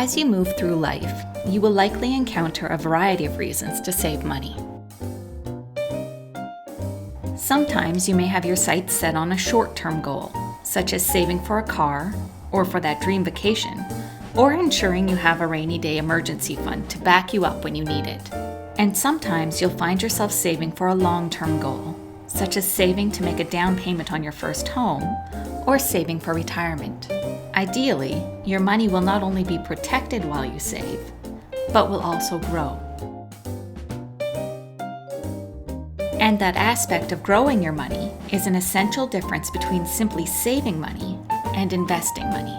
As you move through life, you will likely encounter a variety of reasons to save money. Sometimes you may have your sights set on a short-term goal, such as saving for a car, or for that dream vacation, or ensuring you have a rainy day emergency fund to back you up when you need it. And sometimes you'll find yourself saving for a long-term goal, such as saving to make a down payment on your first home, or saving for retirement. Ideally, your money will not only be protected while you save, but will also grow. And that aspect of growing your money is an essential difference between simply saving money and investing money.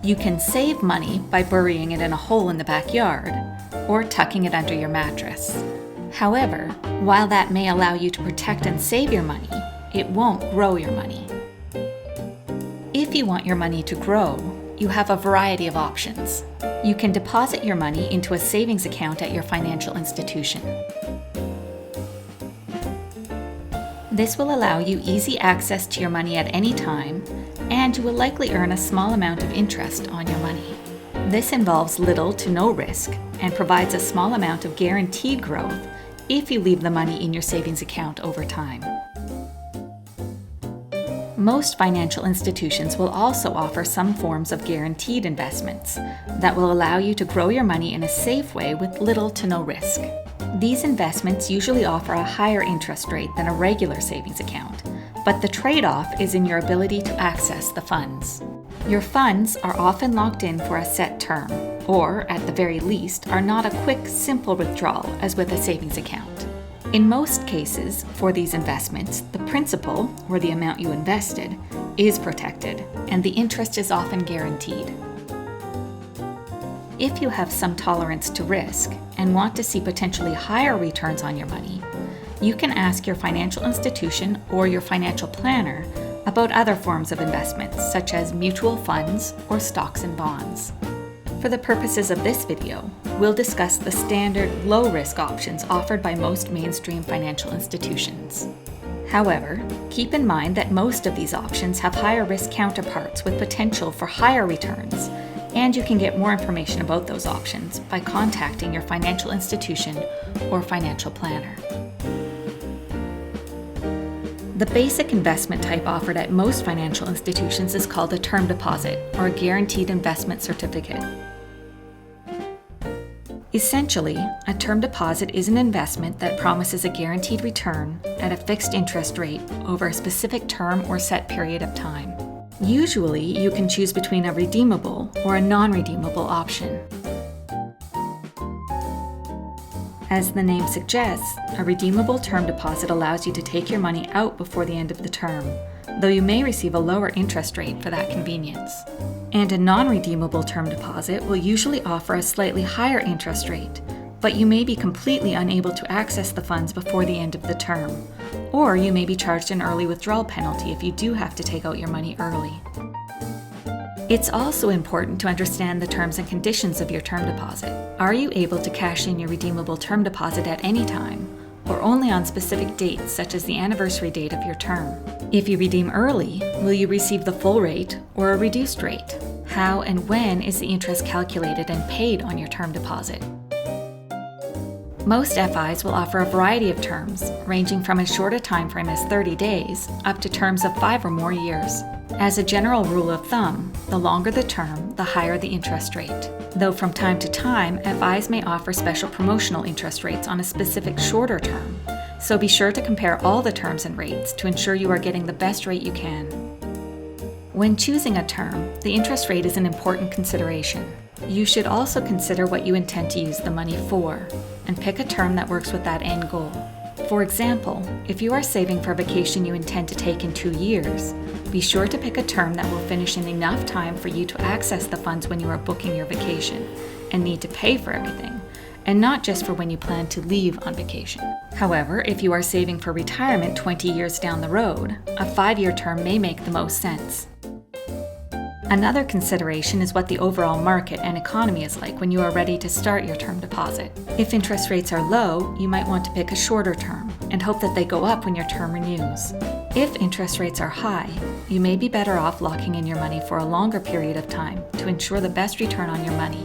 You can save money by burying it in a hole in the backyard or tucking it under your mattress. However, while that may allow you to protect and save your money, it won't grow your money. If you want your money to grow, you have a variety of options. You can deposit your money into a savings account at your financial institution. This will allow you easy access to your money at any time, and you will likely earn a small amount of interest on your money. This involves little to no risk and provides a small amount of guaranteed growth if you leave the money in your savings account over time. Most financial institutions will also offer some forms of guaranteed investments that will allow you to grow your money in a safe way with little to no risk. These investments usually offer a higher interest rate than a regular savings account, but the trade-off is in your ability to access the funds. Your funds are often locked in for a set term, or at the very least, are not a quick, simple withdrawal as with a savings account. In most cases, for these investments, the principal, or the amount you invested, is protected, and the interest is often guaranteed. If you have some tolerance to risk and want to see potentially higher returns on your money, you can ask your financial institution or your financial planner about other forms of investments, such as mutual funds or stocks and bonds. For the purposes of this video, we'll discuss the standard low-risk options offered by most mainstream financial institutions. However, keep in mind that most of these options have higher risk counterparts with potential for higher returns, and you can get more information about those options by contacting your financial institution or financial planner. The basic investment type offered at most financial institutions is called a term deposit or a guaranteed investment certificate. Essentially, a term deposit is an investment that promises a guaranteed return at a fixed interest rate over a specific term or set period of time. Usually, you can choose between a redeemable or a non-redeemable option. As the name suggests, a redeemable term deposit allows you to take your money out before the end of the term, though you may receive a lower interest rate for that convenience. And a non-redeemable term deposit will usually offer a slightly higher interest rate, but you may be completely unable to access the funds before the end of the term, or you may be charged an early withdrawal penalty if you do have to take out your money early. It's also important to understand the terms and conditions of your term deposit. Are you able to cash in your redeemable term deposit at any time, or only on specific dates such as the anniversary date of your term? If you redeem early, will you receive the full rate or a reduced rate? How and when is the interest calculated and paid on your term deposit? Most FIs will offer a variety of terms, ranging from as short a time frame as 30 days up to terms of 5 or more years. As a general rule of thumb, the longer the term, the higher the interest rate. Though from time to time, FIs may offer special promotional interest rates on a specific shorter term, so be sure to compare all the terms and rates to ensure you are getting the best rate you can. When choosing a term, the interest rate is an important consideration. You should also consider what you intend to use the money for, and pick a term that works with that end goal. For example, if you are saving for a vacation you intend to take in 2 years, be sure to pick a term that will finish in enough time for you to access the funds when you are booking your vacation and need to pay for everything, and not just for when you plan to leave on vacation. However, if you are saving for retirement 20 years down the road, a 5-year term may make the most sense. Another consideration is what the overall market and economy is like when you are ready to start your term deposit. If interest rates are low, you might want to pick a shorter term and hope that they go up when your term renews. If interest rates are high, you may be better off locking in your money for a longer period of time to ensure the best return on your money.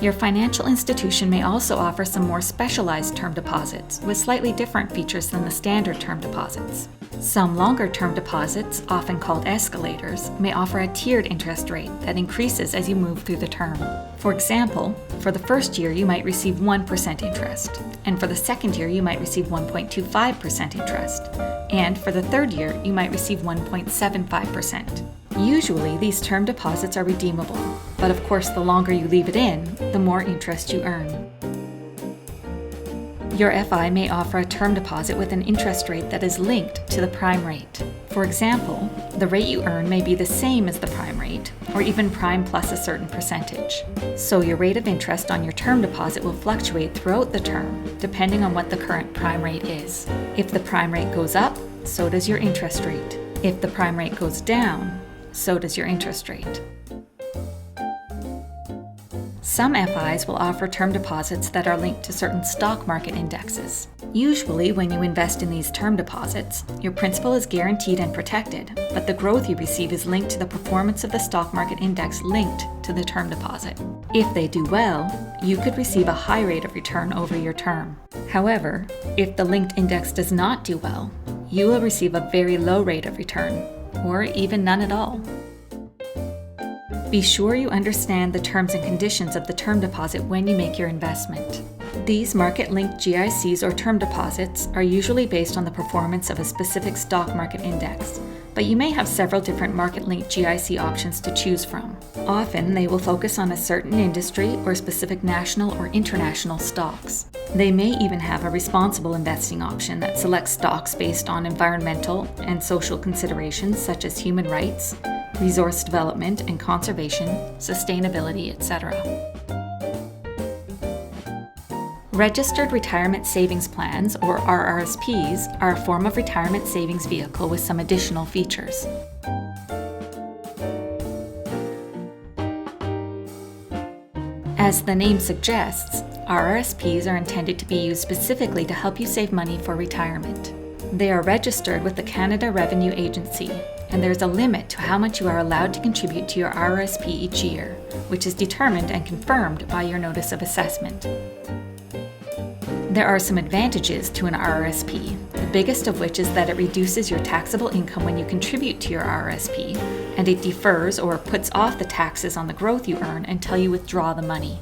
Your financial institution may also offer some more specialized term deposits with slightly different features than the standard term deposits. Some longer term deposits, often called escalators, may offer a tiered interest rate that increases as you move through the term. For example, for the first year you might receive 1% interest, and for the second year you might receive 1.25% interest, and for the third year you might receive 1.75%. Usually these term deposits are redeemable, but of course the longer you leave it in, the more interest you earn. Your FI may offer a term deposit with an interest rate that is linked to the prime rate. For example, the rate you earn may be the same as the prime rate, or even prime plus a certain percentage. So your rate of interest on your term deposit will fluctuate throughout the term, depending on what the current prime rate is. If the prime rate goes up, so does your interest rate. If the prime rate goes down, so does your interest rate. Some FIs will offer term deposits that are linked to certain stock market indexes. Usually, when you invest in these term deposits, your principal is guaranteed and protected, but the growth you receive is linked to the performance of the stock market index linked to the term deposit. If they do well, you could receive a high rate of return over your term. However, if the linked index does not do well, you will receive a very low rate of return, or even none at all. Be sure you understand the terms and conditions of the term deposit when you make your investment. These market-linked GICs or term deposits are usually based on the performance of a specific stock market index, but you may have several different market-linked GIC options to choose from. Often, they will focus on a certain industry or specific national or international stocks. They may even have a responsible investing option that selects stocks based on environmental and social considerations such as human rights, resource development and conservation, sustainability, etc. Registered Retirement Savings Plans, or RRSPs, are a form of retirement savings vehicle with some additional features. As the name suggests, RRSPs are intended to be used specifically to help you save money for retirement. They are registered with the Canada Revenue Agency, and there's a limit to how much you are allowed to contribute to your RRSP each year, which is determined and confirmed by your Notice of Assessment. There are some advantages to an RRSP, the biggest of which is that it reduces your taxable income when you contribute to your RRSP, and it defers or puts off the taxes on the growth you earn until you withdraw the money.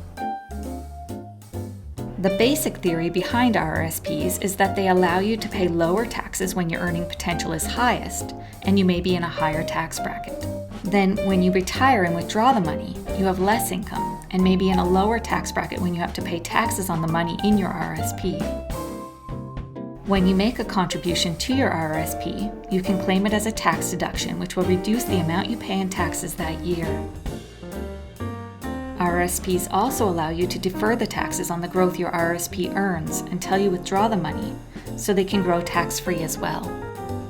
The basic theory behind RRSPs is that they allow you to pay lower taxes when your earning potential is highest, and you may be in a higher tax bracket. Then, when you retire and withdraw the money, you have less income, and may be in a lower tax bracket when you have to pay taxes on the money in your RRSP. When you make a contribution to your RRSP, you can claim it as a tax deduction, which will reduce the amount you pay in taxes that year. RRSPs also allow you to defer the taxes on the growth your RRSP earns until you withdraw the money, so they can grow tax-free as well.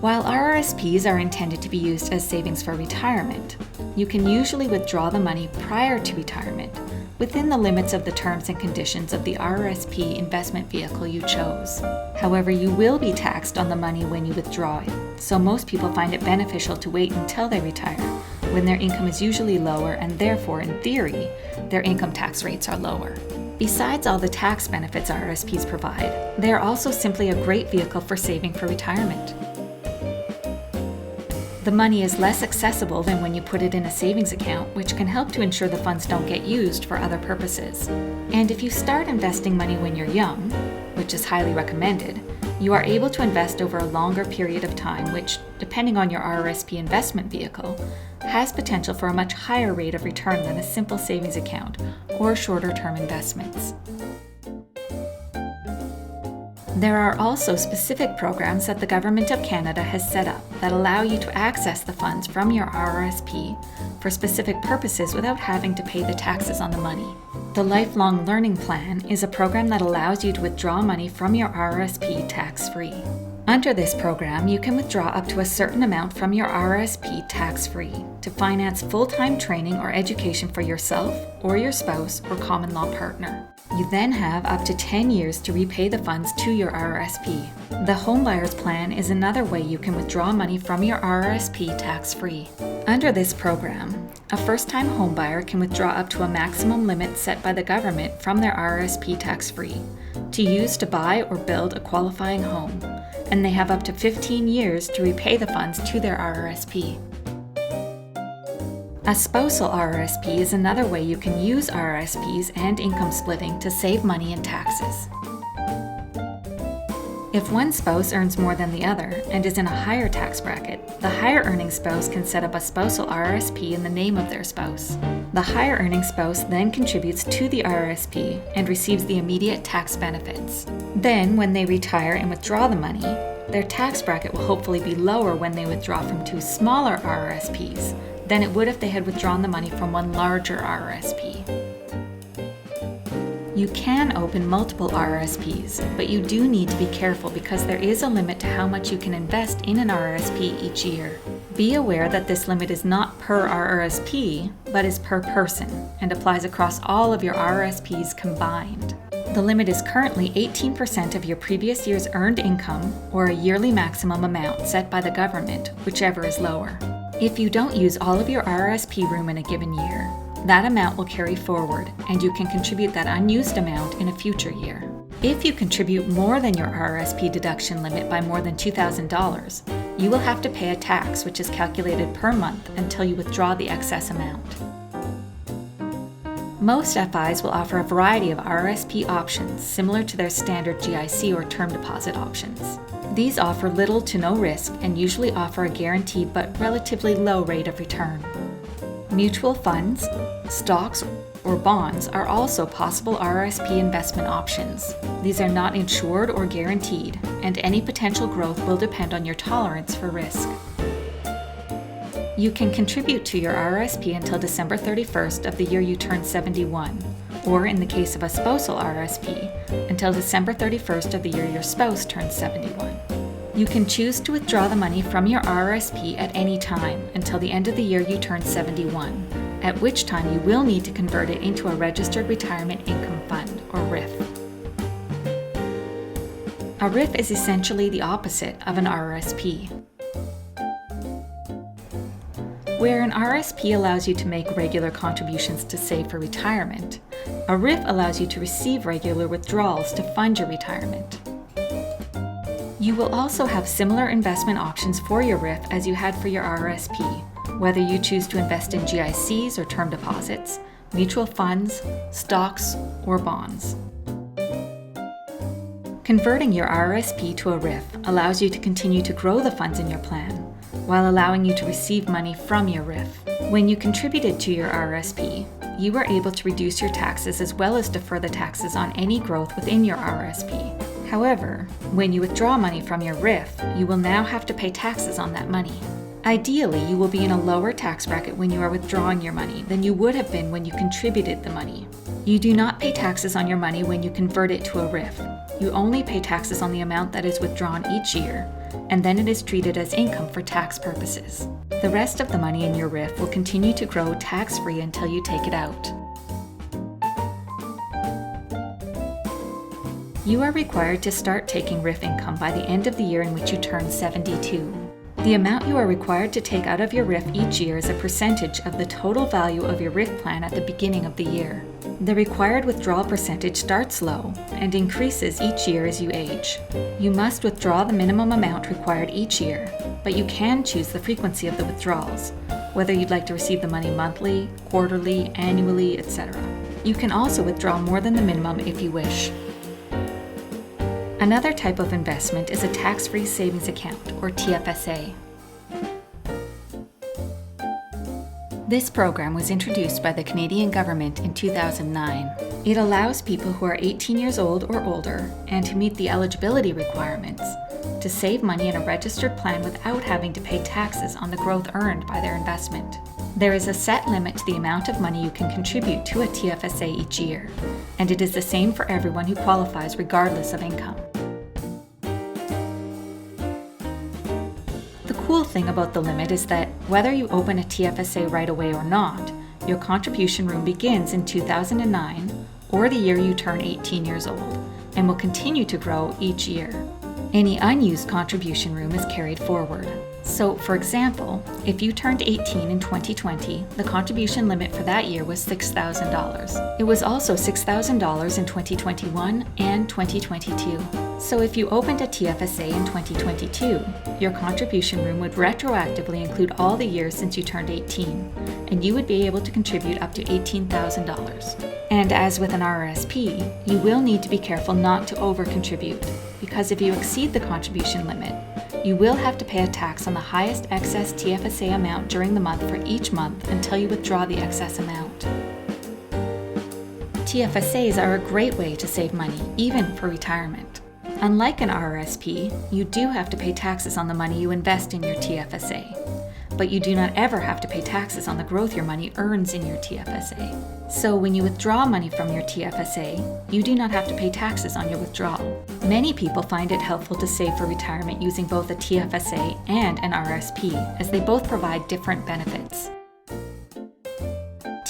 While RRSPs are intended to be used as savings for retirement, you can usually withdraw the money prior to retirement, within the limits of the terms and conditions of the RRSP investment vehicle you chose. However, you will be taxed on the money when you withdraw it, so most people find it beneficial to wait until they retire, when their income is usually lower and therefore, in theory, their income tax rates are lower. Besides all the tax benefits RRSPs provide, they are also simply a great vehicle for saving for retirement. The money is less accessible than when you put it in a savings account, which can help to ensure the funds don't get used for other purposes. And if you start investing money when you're young, which is highly recommended, you are able to invest over a longer period of time, which, depending on your RRSP investment vehicle, has potential for a much higher rate of return than a simple savings account or shorter-term investments. There are also specific programs that the Government of Canada has set up that allow you to access the funds from your RRSP for specific purposes without having to pay the taxes on the money. The Lifelong Learning Plan is a program that allows you to withdraw money from your RRSP tax-free. Under this program, you can withdraw up to a certain amount from your RRSP tax-free to finance full-time training or education for yourself or your spouse or common law partner. You then have up to 10 years to repay the funds to your RRSP. The Homebuyers Plan is another way you can withdraw money from your RRSP tax-free. Under this program, a first-time homebuyer can withdraw up to a maximum limit set by the government from their RRSP tax-free to use to buy or build a qualifying home, and they have up to 15 years to repay the funds to their RRSP. A spousal RRSP is another way you can use RRSPs and income splitting to save money in taxes. If one spouse earns more than the other and is in a higher tax bracket, the higher earning spouse can set up a spousal RRSP in the name of their spouse. The higher earning spouse then contributes to the RRSP and receives the immediate tax benefits. Then, when they retire and withdraw the money, their tax bracket will hopefully be lower when they withdraw from two smaller RRSPs than it would if they had withdrawn the money from one larger RRSP. You can open multiple RRSPs, but you do need to be careful because there is a limit to how much you can invest in an RRSP each year. Be aware that this limit is not per RRSP, but is per person, and applies across all of your RRSPs combined. The limit is currently 18% of your previous year's earned income, or a yearly maximum amount set by the government, whichever is lower. If you don't use all of your RRSP room in a given year, that amount will carry forward, and you can contribute that unused amount in a future year. If you contribute more than your RRSP deduction limit by more than $2,000, you will have to pay a tax which is calculated per month until you withdraw the excess amount. Most FIs will offer a variety of RRSP options similar to their standard GIC or term deposit options. These offer little to no risk and usually offer a guaranteed but relatively low rate of return. Mutual funds, stocks, or bonds are also possible RRSP investment options. These are not insured or guaranteed, and any potential growth will depend on your tolerance for risk. You can contribute to your RRSP until December 31st of the year you turn 71, or in the case of a spousal RRSP, until December 31st of the year your spouse turns 71. You can choose to withdraw the money from your RRSP at any time until the end of the year you turn 71, at which time you will need to convert it into a Registered Retirement Income Fund, or RIF. A RIF is essentially the opposite of an RRSP. Where an RRSP allows you to make regular contributions to save for retirement, a RIF allows you to receive regular withdrawals to fund your retirement. You will also have similar investment options for your RIF as you had for your RRSP, whether you choose to invest in GICs or term deposits, mutual funds, stocks, or bonds. Converting your RRSP to a RIF allows you to continue to grow the funds in your plan, while allowing you to receive money from your RIF. When you contributed to your RRSP, you were able to reduce your taxes as well as defer the taxes on any growth within your RRSP. However, when you withdraw money from your RIF, you will now have to pay taxes on that money. Ideally, you will be in a lower tax bracket when you are withdrawing your money than you would have been when you contributed the money. You do not pay taxes on your money when you convert it to a RIF. You only pay taxes on the amount that is withdrawn each year, and then it is treated as income for tax purposes. The rest of the money in your RIF will continue to grow tax-free until you take it out. You are required to start taking RIF income by the end of the year in which you turn 72. The amount you are required to take out of your RIF each year is a percentage of the total value of your RIF plan at the beginning of the year. The required withdrawal percentage starts low and increases each year as you age. You must withdraw the minimum amount required each year, but you can choose the frequency of the withdrawals, whether you'd like to receive the money monthly, quarterly, annually, etc. You can also withdraw more than the minimum if you wish. Another type of investment is a tax-free savings account, or TFSA. This program was introduced by the Canadian government in 2009. It allows people who are 18 years old or older and who meet the eligibility requirements to save money in a registered plan without having to pay taxes on the growth earned by their investment. There is a set limit to the amount of money you can contribute to a TFSA each year, and it is the same for everyone who qualifies regardless of income. The cool thing about the limit is that whether you open a TFSA right away or not, your contribution room begins in 2009, or the year you turn 18 years old, and will continue to grow each year. Any unused contribution room is carried forward. So, for example, if you turned 18 in 2020, the contribution limit for that year was $6,000. It was also $6,000 in 2021 and 2022. So if you opened a TFSA in 2022, your contribution room would retroactively include all the years since you turned 18, and you would be able to contribute up to $18,000. And as with an RRSP, you will need to be careful not to over-contribute, because if you exceed the contribution limit, you will have to pay a tax on the highest excess TFSA amount during the month for each month until you withdraw the excess amount. TFSAs are a great way to save money, even for retirement. Unlike an RRSP, you do have to pay taxes on the money you invest in your TFSA, but you do not ever have to pay taxes on the growth your money earns in your TFSA. So when you withdraw money from your TFSA, you do not have to pay taxes on your withdrawal. Many people find it helpful to save for retirement using both a TFSA and an RRSP, as they both provide different benefits.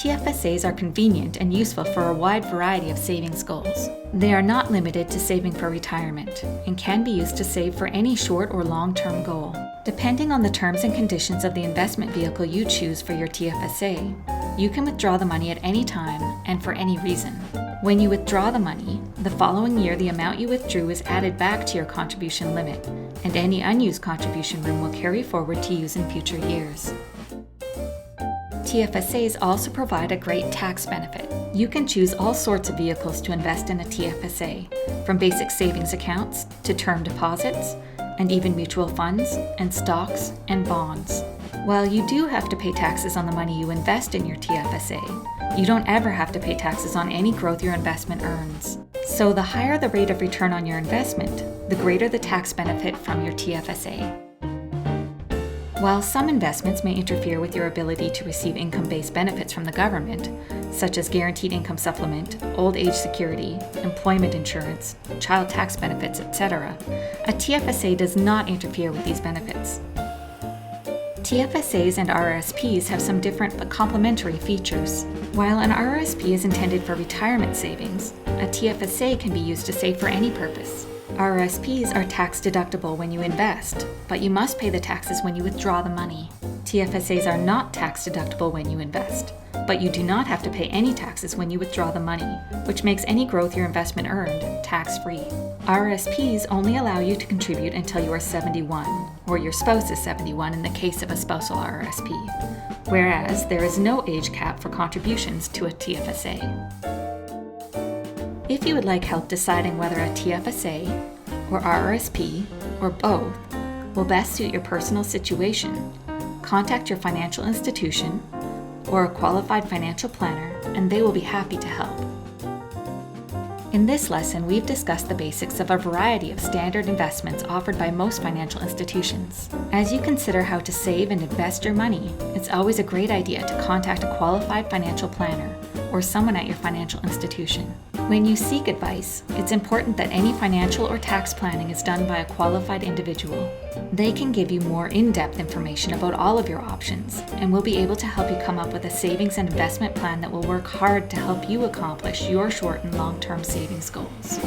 TFSAs are convenient and useful for a wide variety of savings goals. They are not limited to saving for retirement and can be used to save for any short or long-term goal. Depending on the terms and conditions of the investment vehicle you choose for your TFSA, you can withdraw the money at any time and for any reason. When you withdraw the money, the following year the amount you withdrew is added back to your contribution limit, and any unused contribution room will carry forward to use in future years. TFSAs also provide a great tax benefit. You can choose all sorts of vehicles to invest in a TFSA, from basic savings accounts to term deposits, and even mutual funds and stocks and bonds. While you do have to pay taxes on the money you invest in your TFSA, you don't ever have to pay taxes on any growth your investment earns. So the higher the rate of return on your investment, the greater the tax benefit from your TFSA. While some investments may interfere with your ability to receive income-based benefits from the government, such as guaranteed income supplement, old age security, employment insurance, child tax benefits, etc., a TFSA does not interfere with these benefits. TFSAs and RRSPs have some different but complementary features. While an RRSP is intended for retirement savings, a TFSA can be used to save for any purpose. RRSPs are tax deductible when you invest, but you must pay the taxes when you withdraw the money. TFSAs are not tax deductible when you invest, but you do not have to pay any taxes when you withdraw the money, which makes any growth your investment earned tax-free. RRSPs only allow you to contribute until you are 71, or your spouse is 71 in the case of a spousal RRSP, whereas there is no age cap for contributions to a TFSA. If you would like help deciding whether a TFSA or RRSP or both will best suit your personal situation, contact your financial institution or a qualified financial planner, and they will be happy to help. In this lesson, we've discussed the basics of a variety of standard investments offered by most financial institutions. As you consider how to save and invest your money, it's always a great idea to contact a qualified financial planner or someone at your financial institution. When you seek advice, it's important that any financial or tax planning is done by a qualified individual. They can give you more in-depth information about all of your options and will be able to help you come up with a savings and investment plan that will work hard to help you accomplish your short and long-term savings goals.